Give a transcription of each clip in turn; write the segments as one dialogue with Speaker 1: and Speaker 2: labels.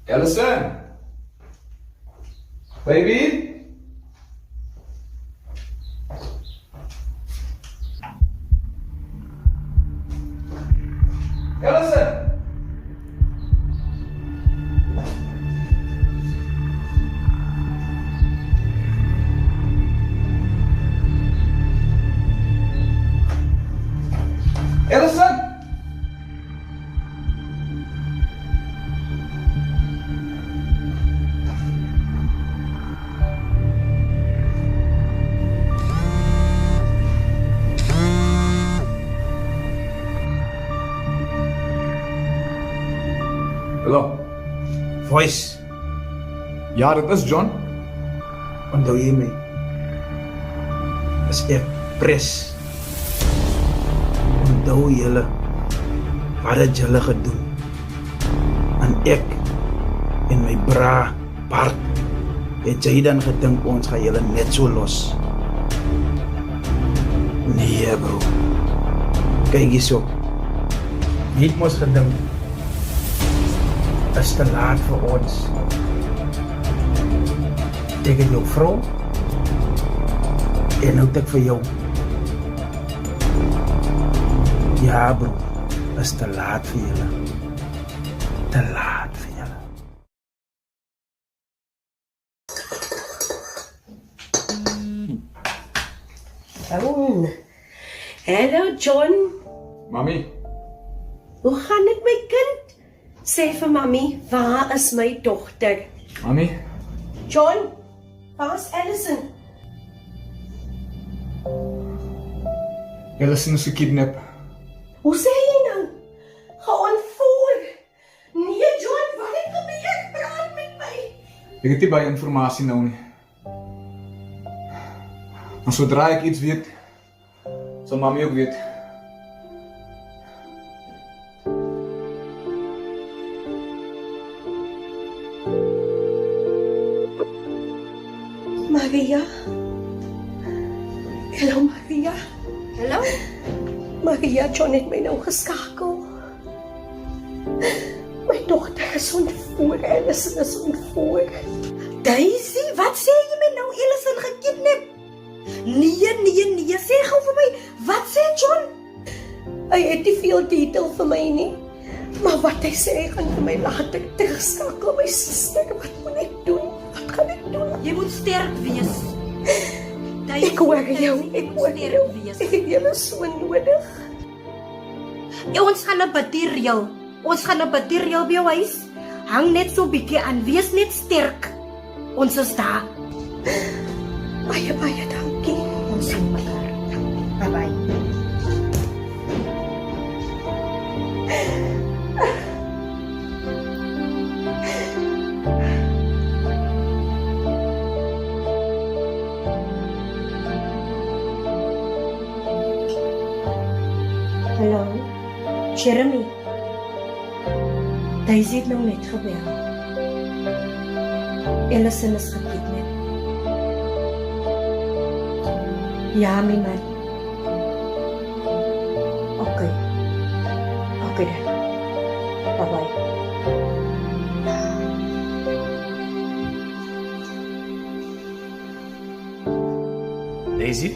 Speaker 1: Ellison? Baby? Ellison? Ellison? Hallo?
Speaker 2: Voice,
Speaker 1: Ja, dit is John.
Speaker 2: onthou jy my? As ek pres. Onthou julle wat het julle gedoen? En ek en my bra Bart het jy dan gedink ons gaan julle net so los? Nee bro. Kyk hierso. Jy het mos gedink is te laat vir ons. Ek het jou vrou en nou het ek vir jou. Ja bro, is te laat vir julle. Te laat vir julle.
Speaker 3: Oh, hallo John,
Speaker 1: Mami,
Speaker 3: hoe gaan dit my kind? Sê vir mami, waar is my dogter?
Speaker 1: Mami,
Speaker 3: John, waar's Ellison?
Speaker 1: Ellison is gekidnap.
Speaker 3: Hoe sê jy nou? Geontvoer? Nee John, wat het gebeur? Praat met my.
Speaker 1: Ek het nie baie informasie nou nie. Maar sodra ek iets weet, sal Mami ook weet.
Speaker 3: Maria? Hallo Maria?
Speaker 4: Hallo?
Speaker 3: Maria, John het my nou geskakel. My dogter is ontvoer, Ellison is ontvoer.
Speaker 4: Daisy, wat sê jy my nou? Ellison gekidnap? Nee, sê gou vir my, wat sê John?
Speaker 3: Hy het nie veel detail vir my nie. Maar wat hy sê, hy gaan vir my later terugskakel, my suster. Wat moet ek doen? Wat gaan ek doen?
Speaker 4: Jy moet sterk wees. Daisy,
Speaker 3: Ek hoor jou,
Speaker 4: Daisy, jy
Speaker 3: ek
Speaker 4: moet
Speaker 3: hoor
Speaker 4: sterk
Speaker 3: jou.
Speaker 4: wees.
Speaker 3: Ek het julle so nodig.
Speaker 4: Ons gaan 'n materiaal. Ons gaan 'n materiaal by jou huis. Hang net so bietjie aan, wees net sterk. Ons is daar.
Speaker 3: Baie, baie dankie.
Speaker 4: Ons sien mekaar. Bye-bye. Hallo, Jeremy. Daisy het nou net gebel. Ellison is gekidnap. Ja, my man. Okay. Okay dan. Bye-bye.
Speaker 2: Daisy?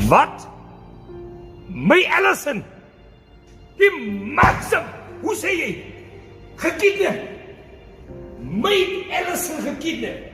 Speaker 2: Wat? My Ellison? Die maksem! Hoe sê jy? Gekidnap? My Ellison gekidnap?